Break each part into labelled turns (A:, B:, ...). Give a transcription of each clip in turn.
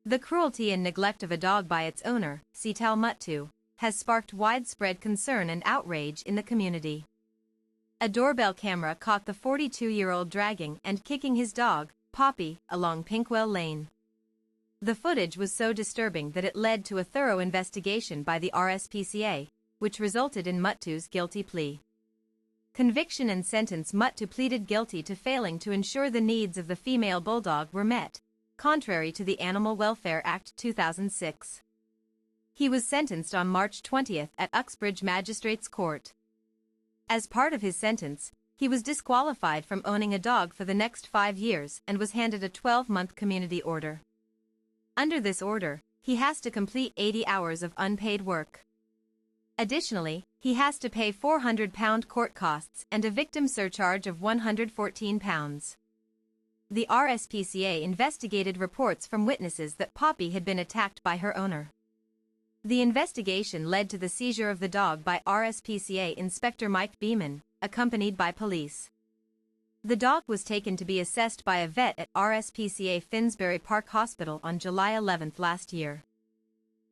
A: The cruelty and neglect of a dog by its owner, Ceetal Mattoo, has sparked widespread concern and outrage in the community. A doorbell camera caught the 42-year-old dragging and kicking his dog, Poppy, along Pinkwell Lane. The footage was so disturbing that it led to a thorough investigation by the RSPCA, which resulted in Mattoo's guilty plea. Conviction and sentence: Mattoo pleaded guilty to failing to ensure the needs of the female bulldog were met, contrary to the Animal Welfare Act 2006. He was sentenced on March 20 at Uxbridge Magistrates Court. As part of his sentence, he was disqualified from owning a dog for the next 5 years and was handed a 12-month community order. Under this order, he has to complete 80 hours of unpaid work. Additionally, he has to pay £400 court costs and a victim surcharge of £114. The RSPCA investigated reports from witnesses that Poppy had been attacked by her owner. The investigation led to the seizure of the dog by RSPCA Inspector Mike Beeman, accompanied by police. The dog was taken to be assessed by a vet at RSPCA Finsbury Park Hospital on July 11 last year.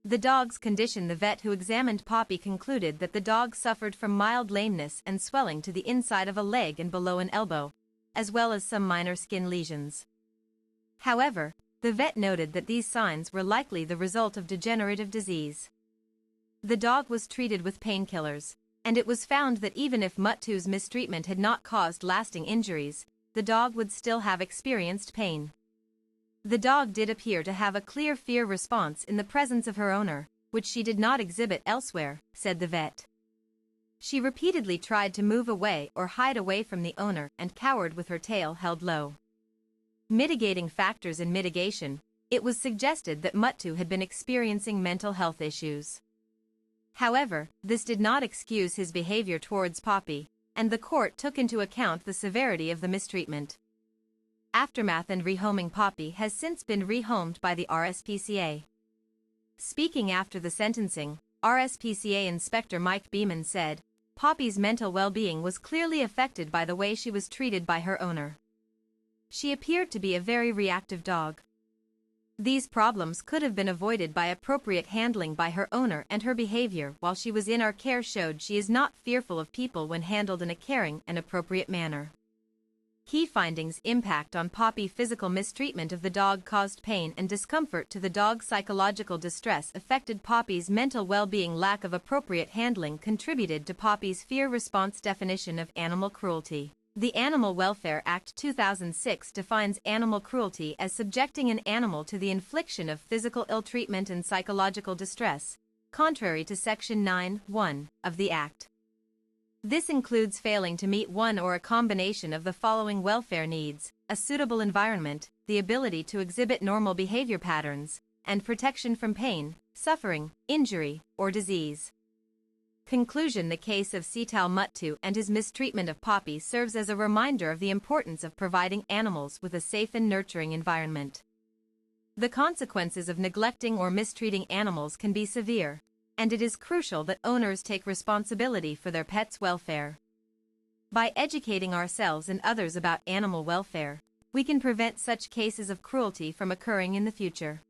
A: The dog's condition: the vet who examined Poppy concluded that the dog suffered from mild lameness and swelling to the inside of a leg and below an elbow, as well as some minor skin lesions. However, the vet noted that these signs were likely the result of degenerative disease. The dog was treated with painkillers, and it was found that even if Mattoo's mistreatment had not caused lasting injuries, the dog would still have experienced pain. The dog did appear to have a clear fear response in the presence of her owner, which she did not exhibit elsewhere, said the vet. She repeatedly tried to move away or hide away from the owner and cowered with her tail held low. Mitigating factors: in mitigation, it was suggested that Mattoo had been experiencing mental health issues. However, this did not excuse his behavior towards Poppy, and the court took into account the severity of the mistreatment. Aftermath and rehoming: Poppy has since been rehomed by the RSPCA. Speaking after the sentencing, RSPCA Inspector Mike Beeman said, "Poppy's mental well-being was clearly affected by the way she was treated by her owner. She appeared to be a very reactive dog. These problems could have been avoided by appropriate handling by her owner, and her behavior while she was in our care showed she is not fearful of people when handled in a caring and appropriate manner." Key findings: impact on Poppy: physical mistreatment of the dog caused pain and discomfort to the dog. Psychological distress affected Poppy's mental well-being. Lack of appropriate handling contributed to Poppy's fear response. Definition of animal cruelty: the Animal Welfare Act 2006 defines animal cruelty as subjecting an animal to the infliction of physical ill-treatment and psychological distress, contrary to Section 9(1) of the Act. This includes failing to meet one or a combination of the following welfare needs: a suitable environment, the ability to exhibit normal behavior patterns, and protection from pain, suffering, injury, or disease. Conclusion: the case of Ceetal Mattoo and his mistreatment of Poppy serves as a reminder of the importance of providing animals with a safe and nurturing environment. The consequences of neglecting or mistreating animals can be severe, and it is crucial that owners take responsibility for their pets' welfare. By educating ourselves and others about animal welfare, we can prevent such cases of cruelty from occurring in the future.